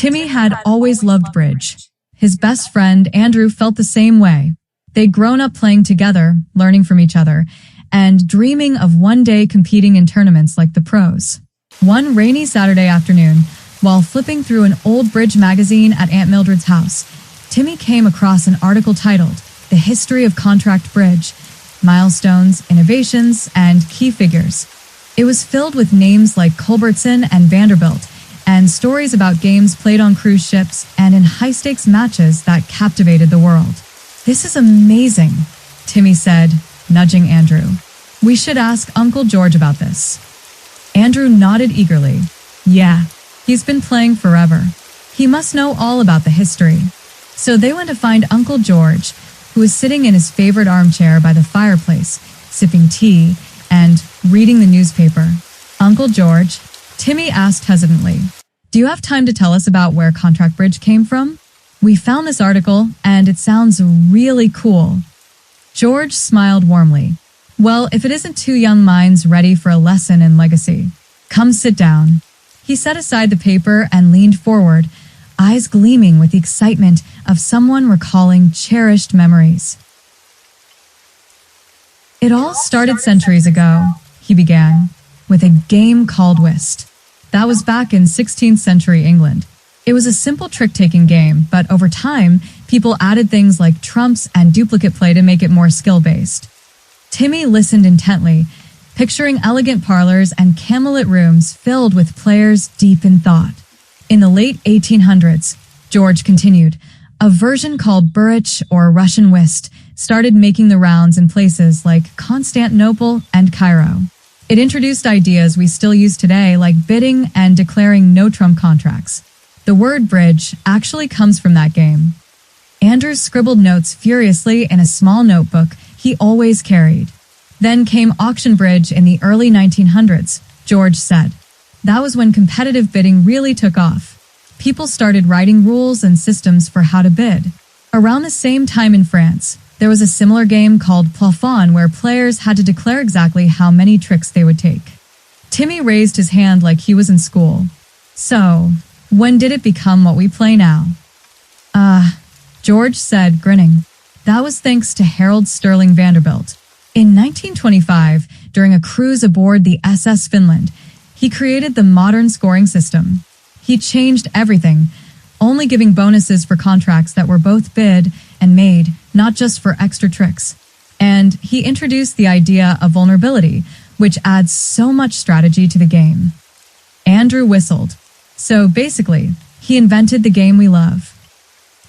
Timmy had always loved bridge. His best friend, Andrew, felt the same way. They'd grown up playing together, learning from each other, and dreaming of one day competing in tournaments like the pros. One rainy Saturday afternoon, while flipping through an old bridge magazine at Aunt Mildred's house, Timmy came across an article titled The History of Contract Bridge, Milestones, Innovations, and Key Figures. It was filled with names like Culbertson and Vanderbilt, and stories about games played on cruise ships and in high-stakes matches that captivated the world. "This is amazing," Timmy said, nudging Andrew. "We should ask Uncle George about this." Andrew nodded eagerly. "Yeah, he's been playing forever. He must know all about the history." So they went to find Uncle George, who was sitting in his favorite armchair by the fireplace, sipping tea and reading the newspaper. "Uncle George," Timmy asked hesitantly, "do you have time to tell us about where contract bridge came from? We found this article, and it sounds really cool." George smiled warmly. "Well, if it isn't two young minds ready for a lesson in legacy. Come sit down." He set aside the paper and leaned forward, eyes gleaming with the excitement of someone recalling cherished memories. "It all started centuries ago," he began, "with a game called whist. That was back in 16th century England. It was a simple trick-taking game, but over time, people added things like trumps and duplicate play to make it more skill-based." Timmy listened intently, picturing elegant parlors and candlelit rooms filled with players deep in thought. In the late 1800s, George continued, a version called Burrich or Russian whist started making the rounds in places like Constantinople and Cairo. It introduced ideas we still use today like bidding and declaring no-trump contracts. The word bridge actually comes from that game. Andrew scribbled notes furiously in a small notebook he always carried. Then came auction bridge in the early 1900s, George said. That was when competitive bidding really took off. People started writing rules and systems for how to bid. Around the same time in France, there was a similar game called plafond where players had to declare exactly how many tricks they would take. Timmy raised his hand like he was in school. "So, when did it become what we play now?" George said, grinning. "That was thanks to Harold Sterling Vanderbilt. In 1925, during a cruise aboard the SS Finland, he created the modern scoring system. He changed everything, only giving bonuses for contracts that were both bid and made, not just for extra tricks. And he introduced the idea of vulnerability, which adds so much strategy to the game." Andrew whistled. "So basically, he invented the game we love."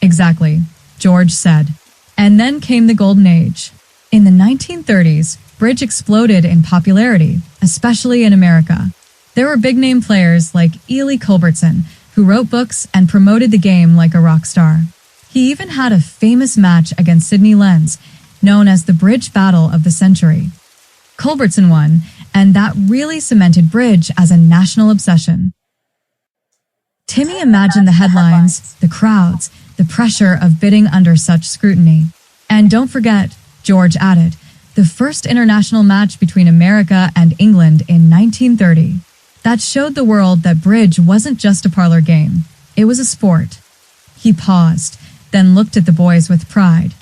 "Exactly," George said. And then came the Golden Age. In the 1930s, bridge exploded in popularity, especially in America. There were big-name players like Ely Culbertson, who wrote books and promoted the game like a rock star. He even had a famous match against Sidney Lenz, known as the Bridge Battle of the Century. Culbertson won, and that really cemented bridge as a national obsession. Timmy imagined the headlines, the crowds, the pressure of bidding under such scrutiny. And don't forget, George added, the first international match between America and England in 1930. That showed the world that bridge wasn't just a parlor game. It was a sport. He paused, then looked at the boys with pride.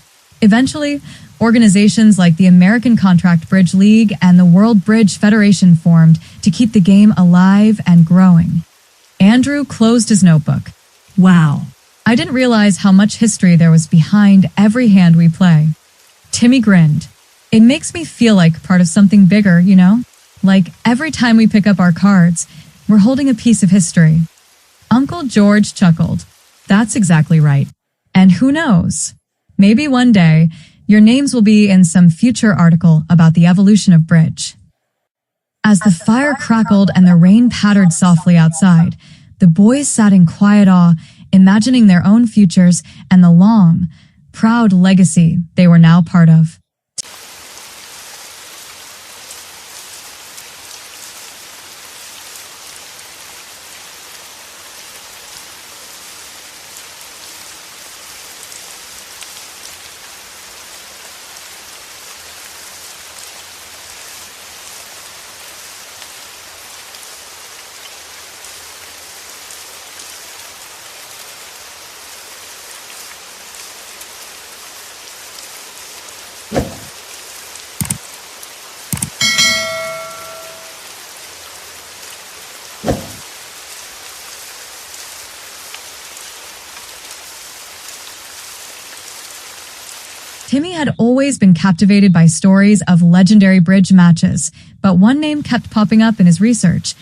Eventually, organizations like the American Contract Bridge League and the World Bridge Federation formed to keep the game alive and growing. Andrew closed his notebook. "Wow, I didn't realize how much history there was behind every hand we play." Timmy grinned. "It makes me feel like part of something bigger, you know? Like every time we pick up our cards, we're holding a piece of history." Uncle George chuckled. "That's exactly right. And who knows? Maybe one day, your names will be in some future article about the evolution of bridge." As the fire crackled and the rain pattered softly outside, the boys sat in quiet awe, imagining their own futures and the long, proud legacy they were now part of. Timmy had always been captivated by stories of legendary bridge matches, but one name kept popping up in his research: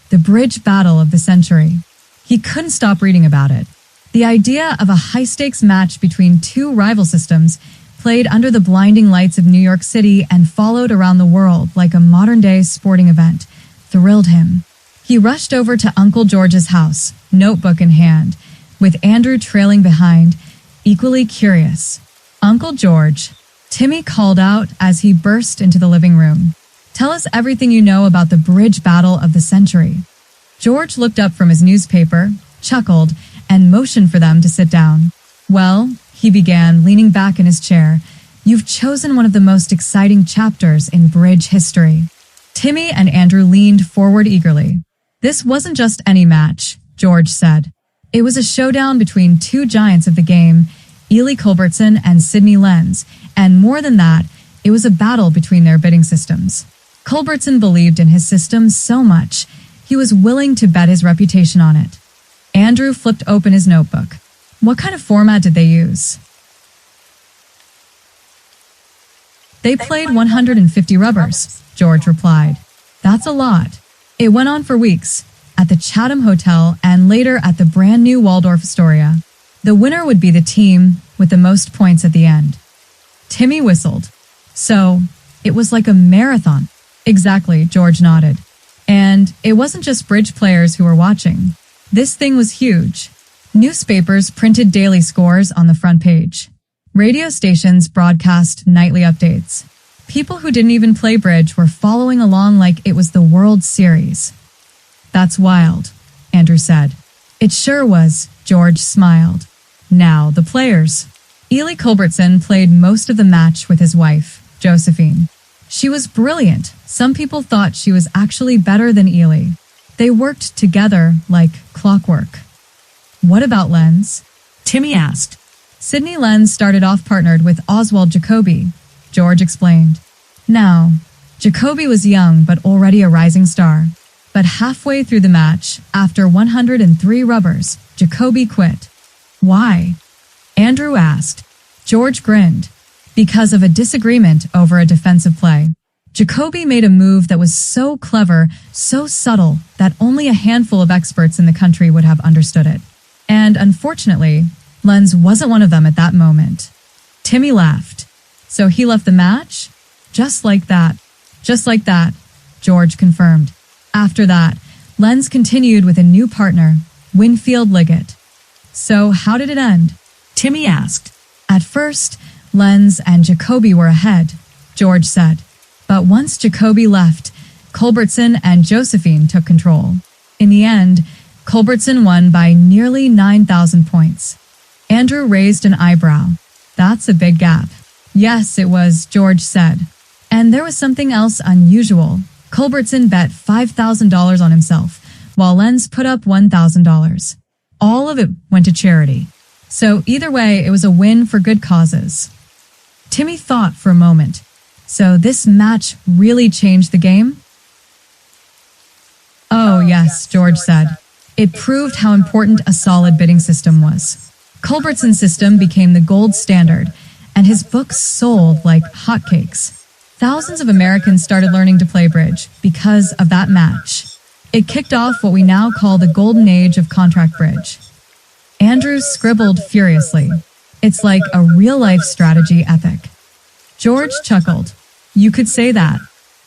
the bridge battle of the century. He couldn't stop reading about it. The idea of a high-stakes match between two rival systems, played under the blinding lights of New York City and followed around the world like a modern-day sporting event, thrilled him. He rushed over to Uncle George's house, notebook in hand, with Andrew trailing behind, equally curious. "Uncle George," Timmy called out as he burst into the living room. "Tell us everything you know about the bridge battle of the century." George looked up from his newspaper, chuckled, and motioned for them to sit down. "Well," he began, leaning back in his chair, "you've chosen one of the most exciting chapters in bridge history." Timmy and Andrew leaned forward eagerly. "This wasn't just any match," George said. "It was a showdown between two giants of the game, Ely Culbertson and Sidney Lenz, and more than that, it was a battle between their bidding systems. Culbertson believed in his system so much, he was willing to bet his reputation on it." Andrew flipped open his notebook. "What kind of format did they use?" "They played 150 rubbers," George replied. "That's a lot. It went on for weeks, at the Chatham Hotel and later at the brand new Waldorf Astoria. The winner would be the team with the most points at the end." Timmy whistled. "So, it was like a marathon." "Exactly," George nodded. "And it wasn't just bridge players who were watching. This thing was huge. Newspapers printed daily scores on the front page. Radio stations broadcast nightly updates. People who didn't even play bridge were following along like it was the World Series." "That's wild," Andrew said. "It sure was," George smiled. "Now, the players." Ely Culbertson played most of the match with his wife, Josephine. She was brilliant. Some people thought she was actually better than Ely. They worked together like clockwork. "What about Lenz?" Timmy asked. "Sidney Lenz started off partnered with Oswald Jacoby," George explained. Now, Jacoby was young but already a rising star. But halfway through the match, after 103 rubbers, Jacoby quit. "Why?" Andrew asked. George grinned. "Because of a disagreement over a defensive play. Jacoby made a move that was so clever, so subtle, that only a handful of experts in the country would have understood it. And unfortunately, Lenz wasn't one of them at that moment." Timmy laughed. "So he left the match?" "Just like that." "Just like that," George confirmed. After that, Lenz continued with a new partner, Winfield Liggett. "So how did it end?" Timmy asked. "At first, Lenz and Jacoby were ahead," George said. "But once Jacoby left, Culbertson and Josephine took control. In the end, Culbertson won by nearly 9,000 points." Andrew raised an eyebrow. "That's a big gap." "Yes, it was," George said. "And there was something else unusual. Culbertson bet $5,000 on himself, while Lenz put up $1,000. All of it went to charity. So either way, it was a win for good causes." Timmy thought for a moment. "So this match really changed the game?" "Oh, yes," George said. "It proved how important a solid bidding system was. Culbertson's system became the gold standard, and his books sold like hotcakes. Thousands of Americans started learning to play bridge because of that match. It kicked off what we now call the golden age of contract bridge." Andrew scribbled furiously. "It's like a real-life strategy epic." George chuckled. "You could say that.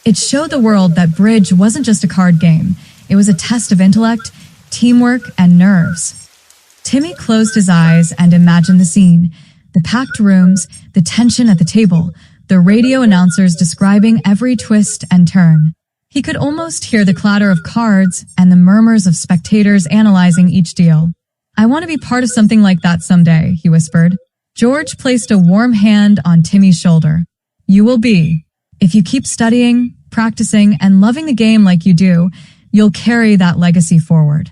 It showed the world that bridge wasn't just a card game. It was a test of intellect, teamwork, and nerves." Timmy closed his eyes and imagined the scene. The packed rooms, the tension at the table, the radio announcers describing every twist and turn. He could almost hear the clatter of cards and the murmurs of spectators analyzing each deal. "I want to be part of something like that someday," he whispered. George placed a warm hand on Timmy's shoulder. "You will be. If you keep studying, practicing, and loving the game like you do, you'll carry that legacy forward."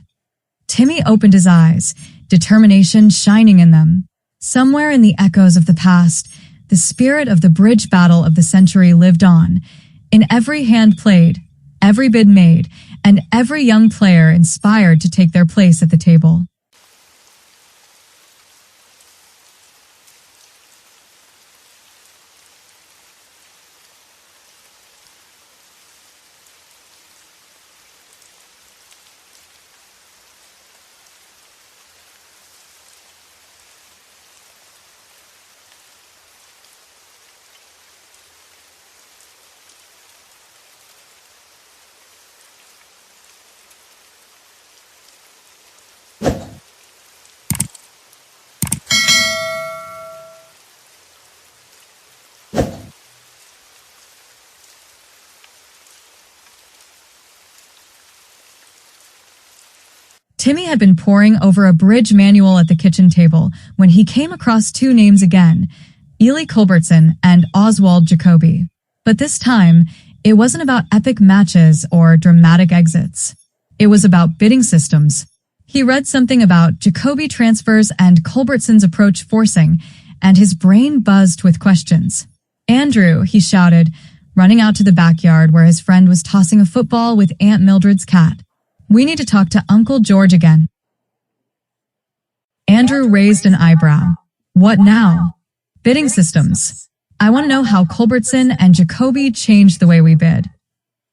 Timmy opened his eyes, determination shining in them. Somewhere in the echoes of the past, the spirit of the bridge battle of the century lived on, in every hand played, every bid made, and every young player inspired to take their place at the table. Timmy had been poring over a bridge manual at the kitchen table when he came across two names again, Ely Culbertson and Oswald Jacoby. But this time, it wasn't about epic matches or dramatic exits. It was about bidding systems. He read something about Jacoby transfers and Culbertson's approach forcing, and his brain buzzed with questions. "Andrew," he shouted, running out to the backyard where his friend was tossing a football with Aunt Mildred's cat. "We need to talk to Uncle George again." Andrew raised an eyebrow. "What now?" "Bidding systems. I want to know how Culbertson and Jacoby changed the way we bid."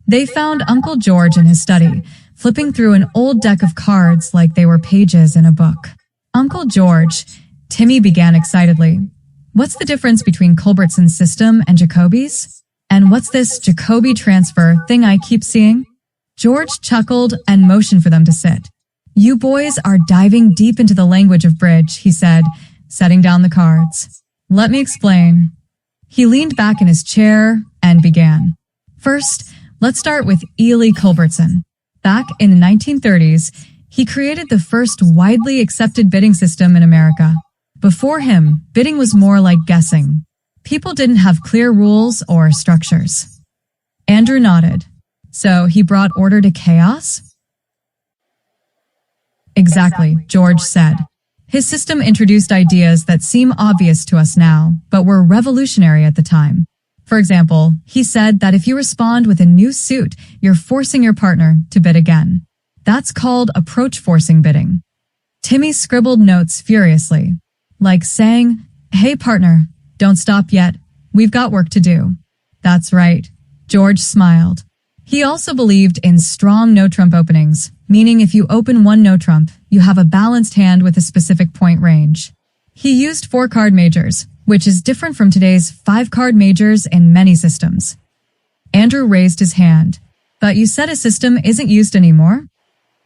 They found Uncle George in his study, flipping through an old deck of cards like they were pages in a book. "Uncle George," Timmy began excitedly. "What's the difference between Culbertson's system and Jacoby's? And what's this Jacoby transfer thing I keep seeing?" George chuckled and motioned for them to sit. "You boys are diving deep into the language of bridge," he said, setting down the cards. "Let me explain." He leaned back in his chair and began. First, let's start with Ely Culbertson. Back in the 1930s, he created the first widely accepted bidding system in America. Before him, bidding was more like guessing. People didn't have clear rules or structures. Andrew nodded. "So he brought order to chaos?" "Exactly," George said. His system introduced ideas that seem obvious to us now, but were revolutionary at the time. For example, he said that if you respond with a new suit, you're forcing your partner to bid again. That's called approach forcing bidding. Timmy scribbled notes furiously, like saying, "Hey partner, don't stop yet. We've got work to do." "That's right," George smiled. He also believed in strong no-trump openings, meaning if you open one no-trump, you have a balanced hand with a specific point range. He used 4-card majors, which is different from today's 5-card majors in many systems. Andrew raised his hand. "But you said a system isn't used anymore?"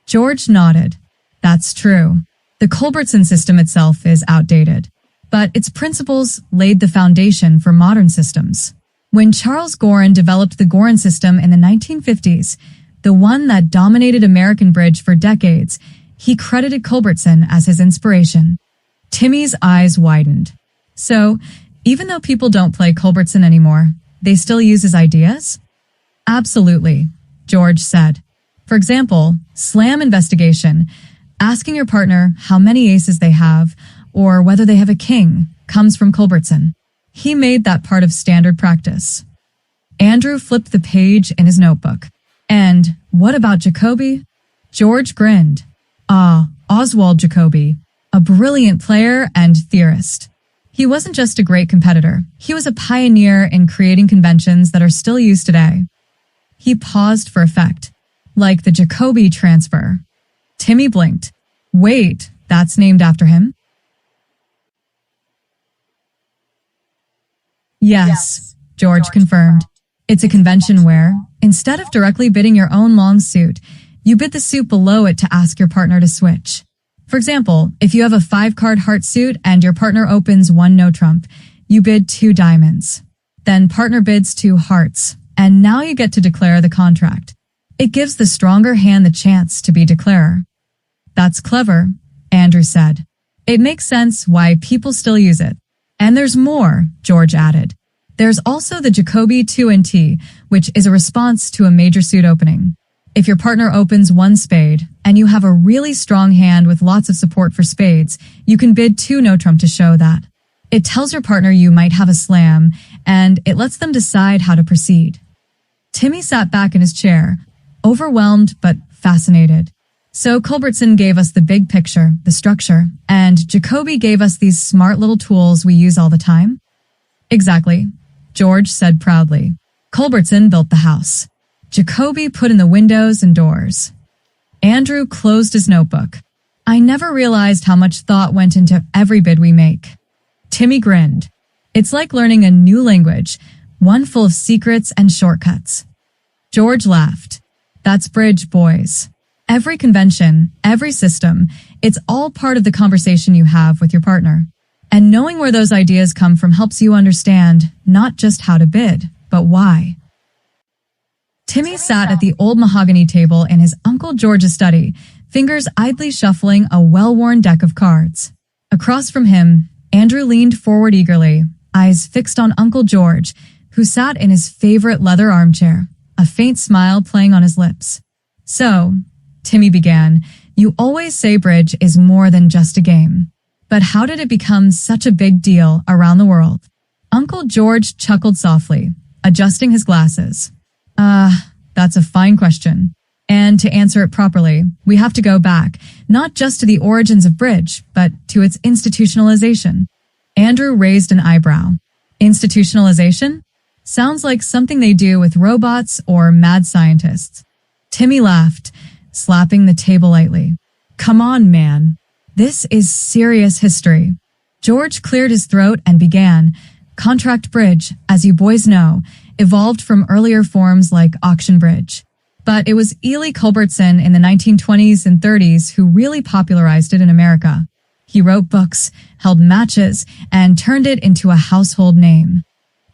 George nodded. "That's true. The Culbertson system itself is outdated, but its principles laid the foundation for modern systems. When Charles Gorin developed the Gorin system in the 1950s, the one that dominated American bridge for decades, he credited Culbertson as his inspiration." Timmy's eyes widened. "So, even though people don't play Culbertson anymore, they still use his ideas?" "Absolutely," George said. "For example, slam investigation, asking your partner how many aces they have, or whether they have a king, comes from Culbertson. He made that part of standard practice." Andrew flipped the page in his notebook. "And what about Jacoby?" George grinned. "Ah, Oswald Jacoby, a brilliant player and theorist. He wasn't just a great competitor, he was a pioneer in creating conventions that are still used today." He paused for effect, like the Jacoby transfer. Timmy blinked. "Wait, that's named after him?" "Yes," George confirmed. "It's a convention where, instead of directly bidding your own long suit, you bid the suit below it to ask your partner to switch. For example, if you have a 5-card heart suit and your partner opens one no-trump, you bid 2 diamonds. Then partner bids 2 hearts, and now you get to declare the contract. It gives the stronger hand the chance to be declarer." "That's clever," Andrew said. "It makes sense why people still use it. And there's more," George added. "There's also the Jacoby 2NT, which is a response to a major suit opening. If your partner opens 1 spade, and you have a really strong hand with lots of support for spades, you can bid 2 no-trump to show that. It tells your partner you might have a slam, and it lets them decide how to proceed." Timmy sat back in his chair, overwhelmed but fascinated. "So Culbertson gave us the big picture, the structure, and Jacoby gave us these smart little tools we use all the time?" "Exactly," George said proudly. "Culbertson built the house. Jacoby put in the windows and doors." Andrew closed his notebook. "I never realized how much thought went into every bid we make." Timmy grinned. "It's like learning a new language, one full of secrets and shortcuts." George laughed. "That's bridge, boys. Every convention, every system, it's all part of the conversation you have with your partner. And knowing where those ideas come from helps you understand not just how to bid, but why." Timmy sat at the old mahogany table in his Uncle George's study, fingers idly shuffling a well-worn deck of cards. Across from him, Andrew leaned forward eagerly, eyes fixed on Uncle George, who sat in his favorite leather armchair, a faint smile playing on his lips. "So," Timmy began, "you always say bridge is more than just a game. But how did it become such a big deal around the world?" Uncle George chuckled softly, adjusting his glasses. That's a fine question. And to answer it properly, we have to go back, not just to the origins of bridge, but to its institutionalization." Andrew raised an eyebrow. Institutionalization? Sounds like something they do with robots or mad scientists. Timmy laughed, slapping the table lightly. "Come on, man. This is serious history." George cleared his throat and began. Contract bridge, as you boys know, evolved from earlier forms like auction bridge. But it was Ely Culbertson in the 1920s and 30s who really popularized it in America. He wrote books, held matches, and turned it into a household name.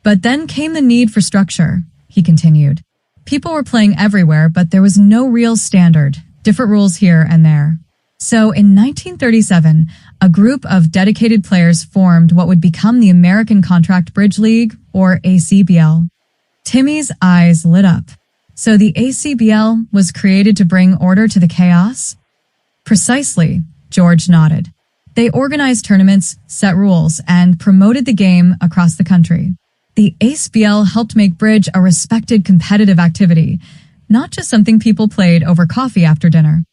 But then came the need for structure, he continued. People were playing everywhere, but there was no real standard, different rules here and there. So in 1937, a group of dedicated players formed what would become the American Contract Bridge League, or ACBL. Timmy's eyes lit up. So the ACBL was created to bring order to the chaos? Precisely, George nodded. They organized tournaments, set rules, and promoted the game across the country. The ACBL helped make bridge a respected competitive activity, not just something people played over coffee after dinner.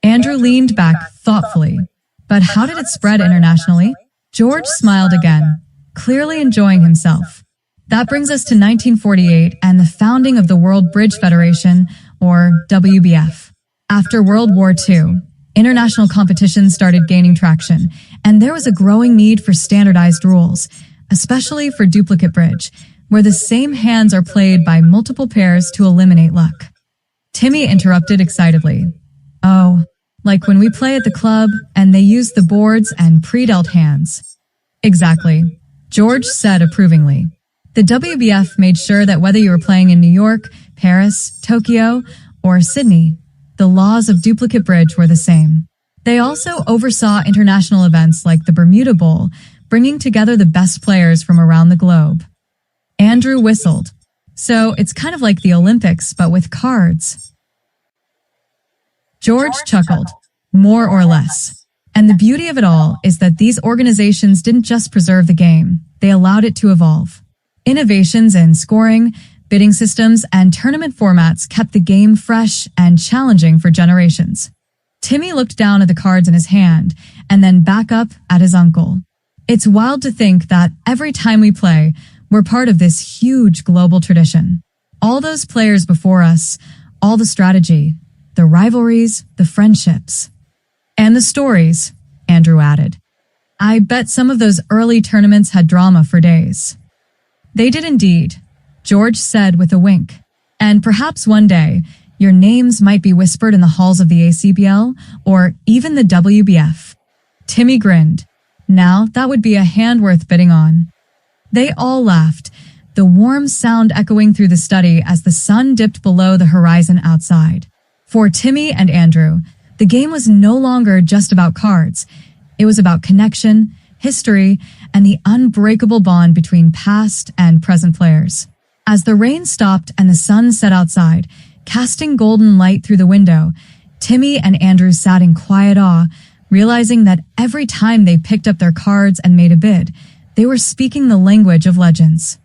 Andrew leaned back thoughtfully. But how did it spread internationally? George smiled again, clearly enjoying himself. That brings us to 1948 and the founding of the World Bridge Federation, or WBF. After World War II, international competition started gaining traction, and there was a growing need for standardized rules, especially for duplicate bridge, where the same hands are played by multiple pairs to eliminate luck. Timmy interrupted excitedly. "Oh, like when we play at the club and they use the boards and pre-dealt hands." "Exactly," George said approvingly. The WBF made sure that whether you were playing in New York, Paris, Tokyo, or Sydney, the laws of duplicate bridge were the same. They also oversaw international events like the Bermuda Bowl, bringing together the best players from around the globe. Andrew whistled. "So it's kind of like the Olympics, but with cards." George chuckled, "More or less. And the beauty of it all is that these organizations didn't just preserve the game, they allowed it to evolve. Innovations in scoring, bidding systems, and tournament formats kept the game fresh and challenging for generations." Timmy looked down at the cards in his hand and then back up at his uncle. "It's wild to think that every time we play, we're part of this huge global tradition. All those players before us, all the strategy, the rivalries, the friendships. And the stories," Andrew added. "I bet some of those early tournaments had drama for days." "They did indeed," George said with a wink. "And perhaps one day, your names might be whispered in the halls of the ACBL or even the WBF." Timmy grinned. Now that would be a hand worth bidding on. They all laughed, the warm sound echoing through the study as the sun dipped below the horizon outside. For Timmy and Andrew, the game was no longer just about cards. It was about connection, history, and the unbreakable bond between past and present players. As the rain stopped and the sun set outside, casting golden light through the window, Timmy and Andrew sat in quiet awe, realizing that every time they picked up their cards and made a bid, they were speaking the language of legends.